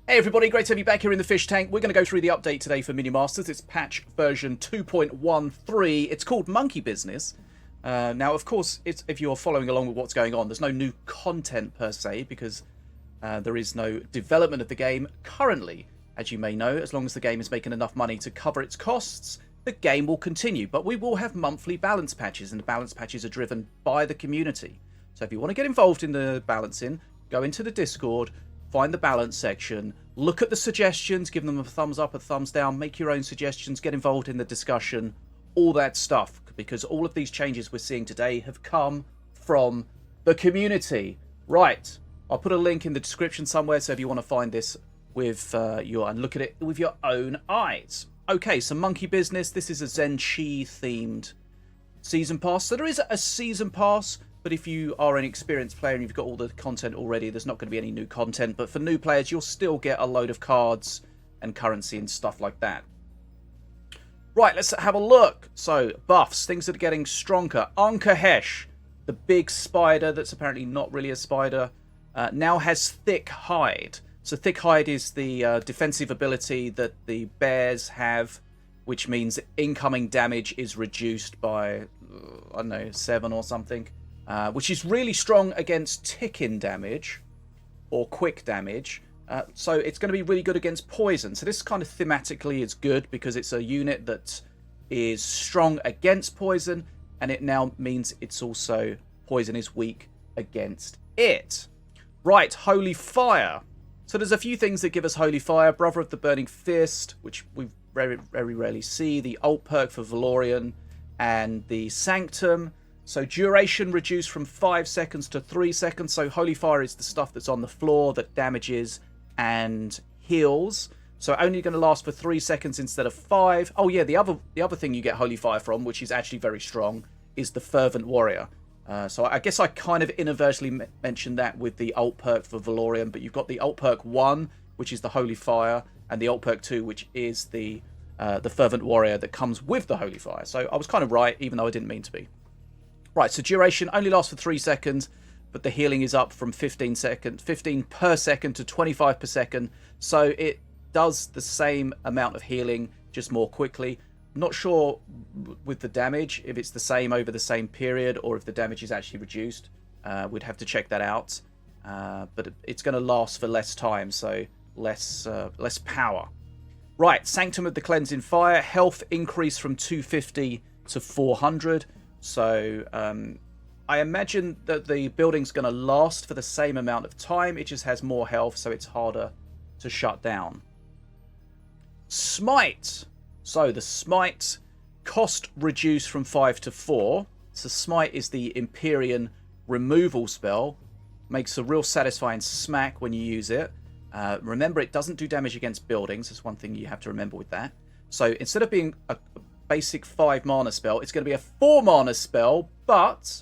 Hey everybody, great to have you back here in the fish tank. We're going to go through the update today for Minion Masters. It's patch version 2.13. It's called Monkey Business. Now, of course, if you're following along with what's going on, there's no new content per se because there is no development of the game currently. As you may know, as long as the game is making enough money to cover its costs, the game will continue. But we will have monthly balance patches, and the balance patches are driven by the community. So if you want to get involved in the balancing, go into the Discord, find the balance section, look at the suggestions, give them a thumbs up, a thumbs down, make your own suggestions, get involved in the discussion, all that stuff, because all of these changes we're seeing today have come from the community. Right, I'll put a link in the description somewhere, so if you want to find this with and look at it with your own eyes. Okay, so Monkey Business, this is a Zenchi themed season pass. So there is a season pass, but if you are an experienced player and you've got all the content already, there's not going to be any new content. But for new players, you'll still get a load of cards and currency and stuff like that. Right, let's have a look. So, buffs, things that are getting stronger. Ankahesh, the big spider that's apparently not really a spider, now has thick hide. So thick hide is the defensive ability that the bears have, which means incoming damage is reduced by, I don't know, 7 or something. Which is really strong against tick-in damage or quick damage. So it's going to be really good against poison. So this kind of thematically is good because it's a unit that is strong against poison, and it now means it's also poison is weak against it. Right, Holy Fire. So there's a few things that give us Holy Fire. Brother of the Burning Fist, which we very, very rarely see. The alt perk for Valorian and the Sanctum. So duration reduced from 5 seconds to 3 seconds. So Holy Fire is the stuff that's on the floor that damages and heals. So only going to last for 3 seconds instead of 5. Oh yeah, the other thing you get Holy Fire from, which is actually very strong, is the Fervent Warrior. So I guess I kind of inadvertently mentioned that with the alt perk for Valorian, but you've got the alt perk 1, which is the Holy Fire, and the alt perk 2, which is the Fervent Warrior that comes with the Holy Fire. So I was kind of right, even though I didn't mean to be. Right, so duration only lasts for 3 seconds, but the healing is up from 15 per second to 25 per second. So it does the same amount of healing, just more quickly. Not sure with the damage, if it's the same over the same period or if the damage is actually reduced. We'd have to check that out. But it's going to last for less time, so less power. Right, Sanctum of the Cleansing Fire. Health increase from 250 to 400. So I imagine that the building's going to last for the same amount of time. It just has more health, so it's harder to shut down. Smite. So the Smite cost reduced from 5 to 4. So Smite is the Empyrean removal spell. Makes a real satisfying smack when you use it. Remember, it doesn't do damage against buildings. That's one thing you have to remember with that. So instead of being a basic 5 mana spell, it's going to be a 4 mana spell, but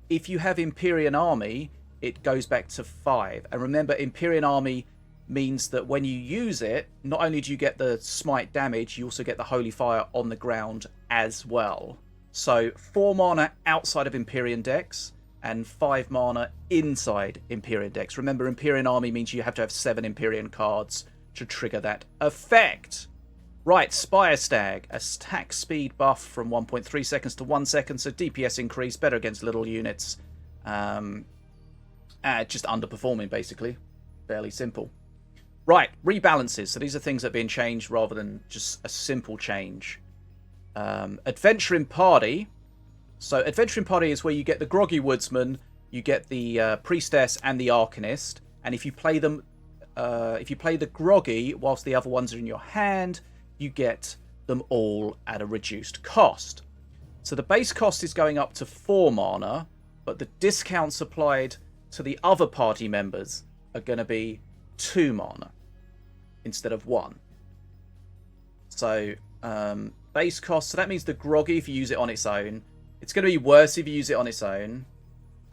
if you have Empyrean Army, it goes back to 5. And remember, Empyrean Army means that when you use it, not only do you get the smite damage, you also get the Holy Fire on the ground as well. So 4 mana outside of Empyrean decks and 5 mana inside Empyrean decks. Remember, Empyrean Army means you have to have 7 Empyrean cards to trigger that effect. Right, Spire Stag, attack speed buff from 1.3 seconds to 1 second, so DPS increase, better against little units. Just underperforming, basically. Fairly simple. Right, rebalances. So these are things that are being changed rather than just a simple change. Adventuring Party. So Adventuring Party is where you get the Groggy Woodsman, you get the Priestess and the Arcanist, and if you play them, if you play the Groggy whilst the other ones are in your hand, you get them all at a reduced cost. So the base cost is going up to 4 mana, but the discounts applied to the other party members are going to be 2 mana instead of 1. So base cost, so that means the Groggy, if you use it on its own, it's going to be worse if you use it on its own,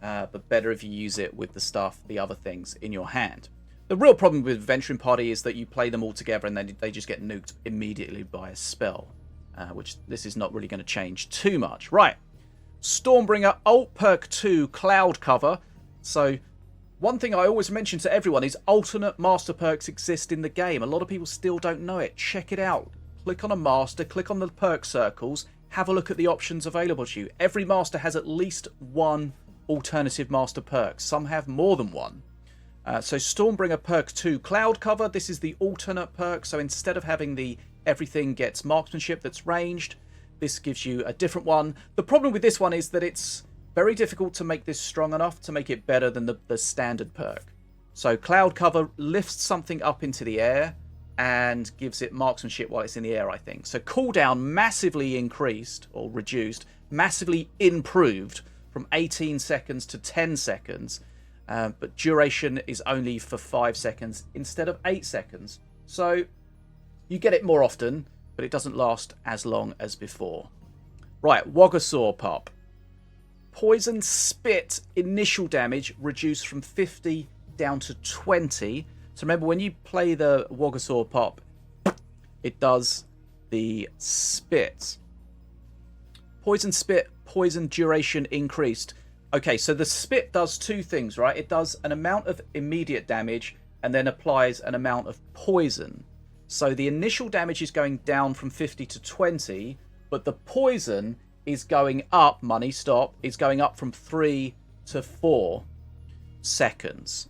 but better if you use it with the stuff, the other things in your hand. The real problem with Adventuring Party is that you play them all together and then they just get nuked immediately by a spell, which this is not really going to change too much. Right, Stormbringer alt perk 2 cloud cover. So one thing I always mention to everyone is alternate master perks exist in the game. A lot of people still don't know it. Check it out. Click on a master, click on the perk circles, have a look at the options available to you. Every master has at least one alternative master perk. Some have more than one. So Stormbringer perk 2 Cloud Cover. This is the alternate perk. So instead of having the everything gets marksmanship that's ranged, this gives you a different one. The problem with this one is that it's very difficult to make this strong enough to make it better than the standard perk. So Cloud Cover lifts something up into the air and gives it marksmanship while it's in the air, I think. So cooldown massively increased or reduced, massively improved from 18 seconds to 10 seconds. But duration is only for 5 seconds instead of 8 seconds. So you get it more often, but it doesn't last as long as before. Right, Wogosaur Pup. Poison Spit initial damage reduced from 50 down to 20. So remember, when you play the Wogosaur Pup, it does the spit. Poison Spit, poison duration increased. Okay, so the spit does two things, right? It does an amount of immediate damage and then applies an amount of poison. So the initial damage is going down from 50 to 20, but the poison is going up, money stop, is going up from 3 to 4 seconds.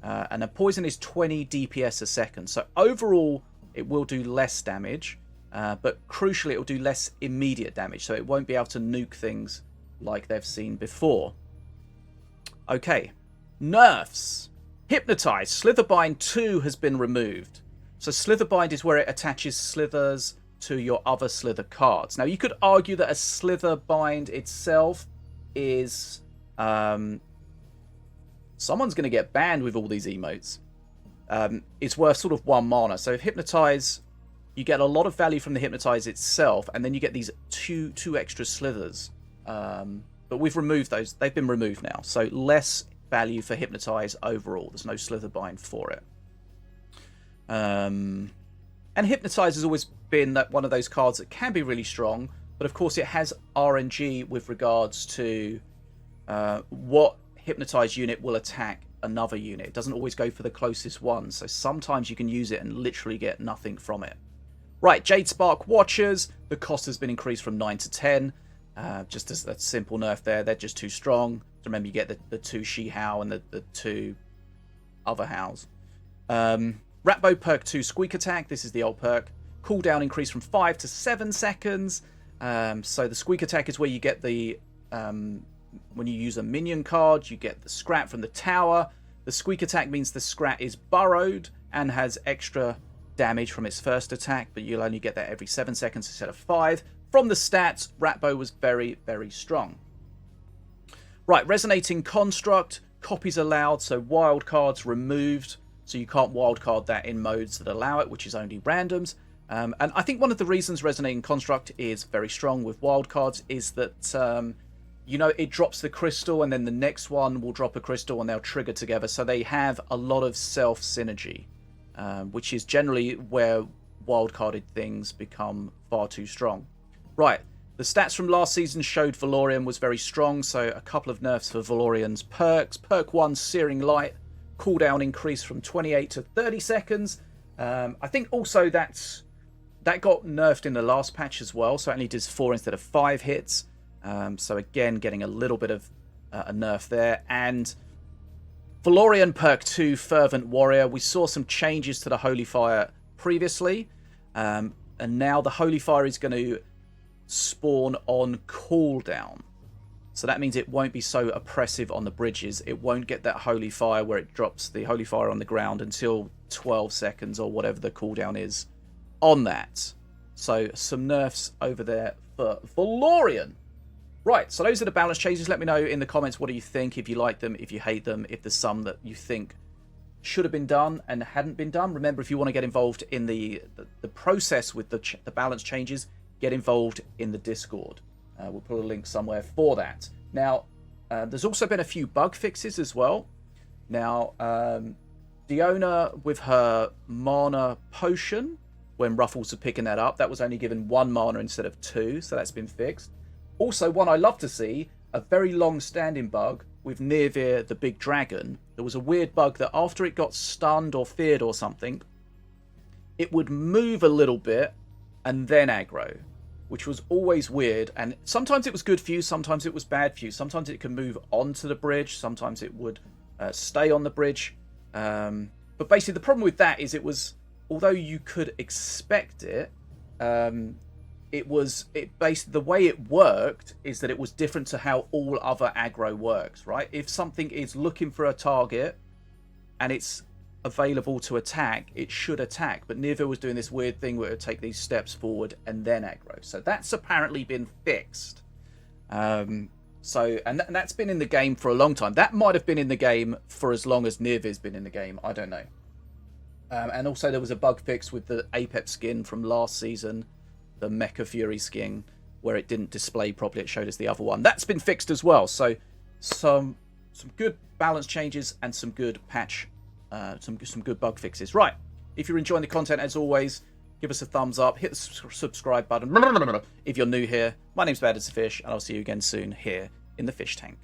And a poison is 20 DPS a second. So overall, it will do less damage, but crucially, it will do less immediate damage. So it won't be able to nuke things like they've seen before. Okay, nerfs. Hypnotize. Slitherbind 2 has been removed. So Slitherbind is where it attaches slithers to your other slither cards. Now, you could argue that a Slitherbind itself is... someone's going to get banned with all these emotes. It's worth sort of 1 mana. So if Hypnotize, you get a lot of value from the Hypnotize itself, and then you get these two extra slithers. But we've removed those. They've been removed now. So less value for Hypnotize overall. There's no Slitherbind for it. And Hypnotize has always been one of those cards that can be really strong, but of course it has RNG with regards to what Hypnotize unit will attack another unit. It doesn't always go for the closest one, so sometimes you can use it and literally get nothing from it. Right, Jade Spark Watchers. The cost has been increased from 9 to 10. Just as a simple nerf there. They're just too strong. So remember, you get the 2 She-How and the 2 other Hows. Ratbo perk 2 Squeak Attack. This is the old perk. Cooldown increased from 5 to 7 seconds. So the Squeak Attack is where you get the... when you use a minion card, you get the Scrat from the tower. The Squeak Attack means the Scrat is burrowed and has extra damage from its first attack, but you'll only get that every 7 seconds instead of 5. From the stats, Ratbo was very, very strong. Right, Resonating Construct. Copies allowed, so wildcards removed. So you can't wildcard that in modes that allow it, which is only randoms. And I think one of the reasons Resonating Construct is very strong with wildcards is that, you know, it drops the crystal and then the next one will drop a crystal and they'll trigger together. So they have a lot of self-synergy, which is generally where wildcarded things become far too strong. Right, the stats from last season showed Valorian was very strong, so a couple of nerfs for Valorian's perks. Perk 1, Searing Light, cooldown increased from 28 to 30 seconds. I think also that got nerfed in the last patch as well, so it only does 4 instead of 5 hits. So again, getting a little bit of a nerf there. And Valorian perk 2, Fervent Warrior. We saw some changes to the Holy Fire previously, and now the Holy Fire is going to spawn on cooldown. So that means it won't be so oppressive on the bridges. It won't get that Holy Fire where it drops the Holy Fire on the ground until 12 seconds or whatever the cooldown is on that. So some nerfs over there for Valorian. Right, so those are the balance changes. Let me know in the comments, what do you think, if you like them, if you hate them, if there's some that you think should have been done and hadn't been done. Remember, if you want to get involved in the process with the balance changes, get involved in the Discord. We'll put a link somewhere for that. Now, there's also been a few bug fixes as well. Now, Diona with her mana potion, when Ruffles are picking that up, that was only given 1 mana instead of 2, so that's been fixed. Also, one I love to see, a very long standing bug with Nirvir the big dragon, there was a weird bug that after it got stunned or feared or something, it would move a little bit and then aggro, which was always weird. And sometimes it was good for you, sometimes it was bad for you. Sometimes it could move onto the bridge, sometimes it would stay on the bridge. But basically the problem with that is it was, although you could expect it, basically the way it worked is that it was different to how all other aggro works, right? If something is looking for a target and it's available to attack, it should attack. But Nirvir was doing this weird thing where it would take these steps forward and then aggro. So that's apparently been fixed. And that's been in the game for a long time. That might have been in the game for as long as Nirvir's been in the game. I don't know. And also there was a bug fix with the Apep skin from last season, the Mecha Fury skin, where it didn't display properly. It showed us the other one. That's been fixed as well. So some good balance changes and some good patch. Some good bug fixes. Right, if you're enjoying the content, as always, give us a thumbs up, hit the subscribe button if you're new here. My name's Bad as a Fish, and I'll see you again soon here in the fish tank.